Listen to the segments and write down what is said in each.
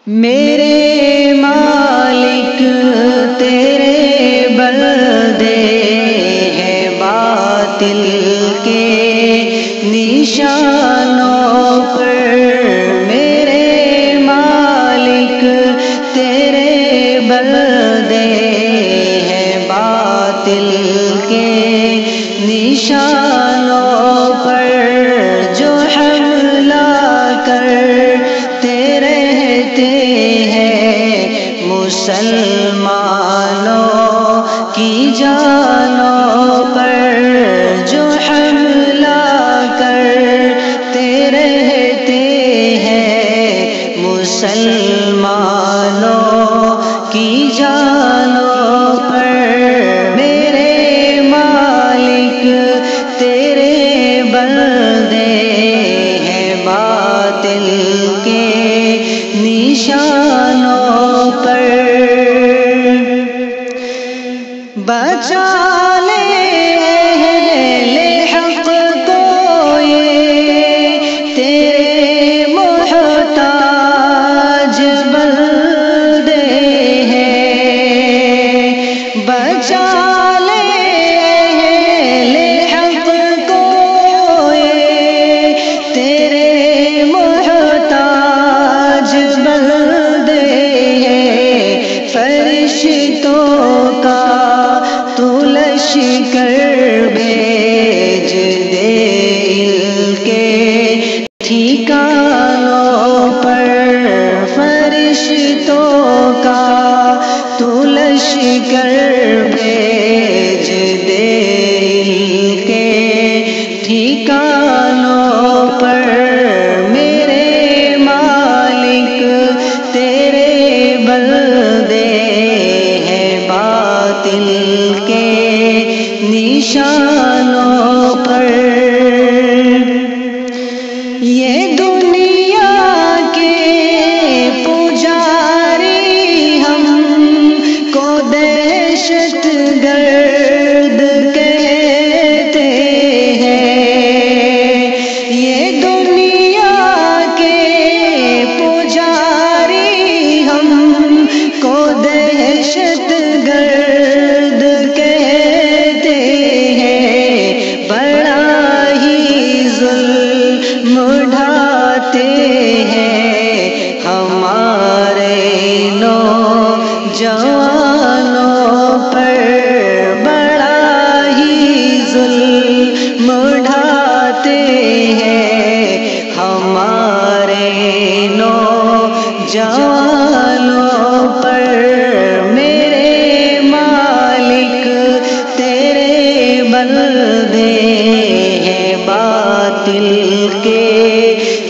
میرے مالک تیرے بندے ہیں باطل کے نشانوں پر، میرے مالک تیرے بندے ہیں باطل کے نشانوں پر، جو حملہ کرتے رہتے ہیں مسلمانوں کی جانوں پر، جو حملہ کرتے رہتے ہیں مسلمانوں کی جانوں پر، میرے مالک تیرے بندے ہیں باطل کے نشانوں پر، بچا لے اہل حق کو یہ تیرے محتاج بندے ہیں، بچا لے اہل حق کو یہ تیرے محتاج بندے ہیں، فرشتوں کا تو لشکر بھیج دے ان کے ٹھکانوں پر، فرشتوں کا تو لشکر بھیج دے ان کے ٹھکانوں پر، میرے مالک تیرے بندے ہیں باطل کے نشانوں پر، یہ دنیا کے پجاری ہم کو دہشت گرد کہتے ہیں، یہ دنیا کے پجاری ہم کو دہشت گرد کہتے ہیں، بڑا ہی ظلم ڈھاتے ہیں ہمارے نوجوانوں پر، بڑا ہی ظلم ڈھاتے ہیں ہمارے نوجوانوں پر، میرے مالک تیرے بندے ہیں باطل کے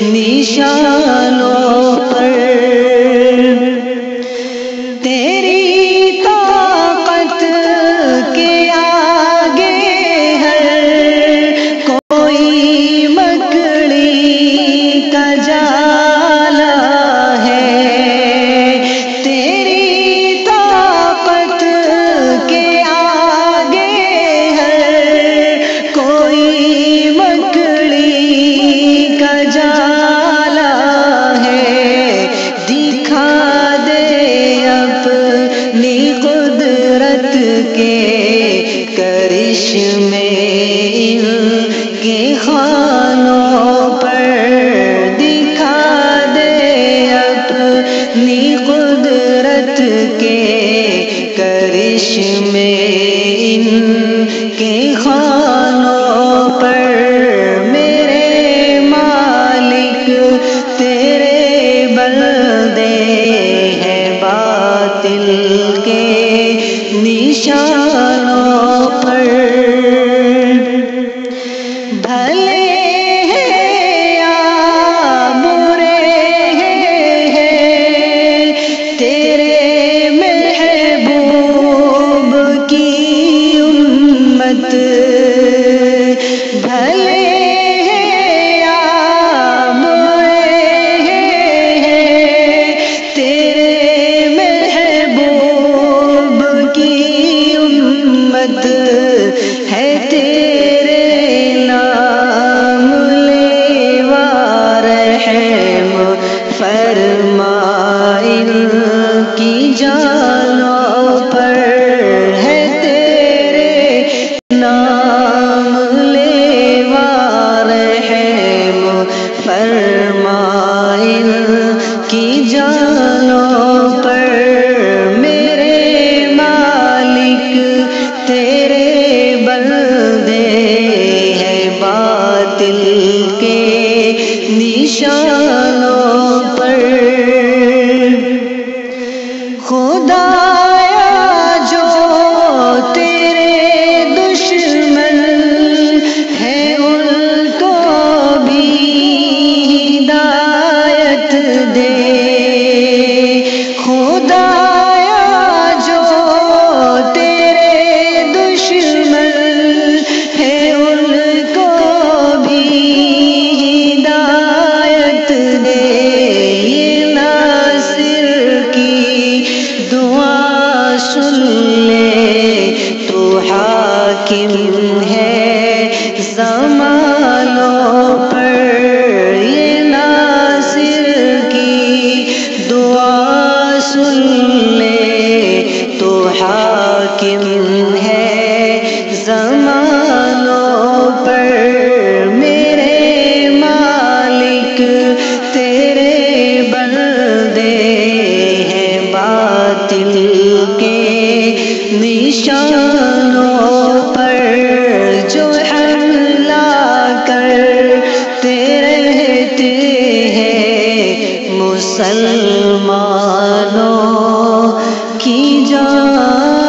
نشانوں پر، تیری طاقت کے آگے ہر کوئی مکڑی کا جالا ہے، تیری طاقت کے آگے ہر کوئی مکڑی کا جالا ہے، دکھا دے اپنی قدرت کے کرشمے ان کے خوانوں پر، دکھا دے اپنی قدرت کے کرشمے ان کے خوانوں پر، میرے مالک تیرے بندے ہیں باطل کے نشانوں پر، بھلے ہیں یا برے ہیں تیرے محبوب کی امت، بھلے ہیں یا برے ہیں تیرے محبوب کی امت، فرمائن کی جانوں پر ہے تیرے نام لیوا رحم فرمائن کی جانوں پر میرے مالک تیرے بندے ہیں باطل کے نشانوں پر خدایا جو تیرے دشمن ہیں ان کو بھی ہدایت دے خدایا جو تیرے دشمن ہیں ان کو بھی ہدایت دے یہ ناصر کی دعا سن لے تو حاکم ہے زمانوں پر یہ ناصر کی دعا سن لے تو حاکم ہے زمانوں پر میرے مالک تیرے بندے ہیں باطل کے نشانوں پر جو حملہ کرتے رہتے ہیں مسلمانوں کی جان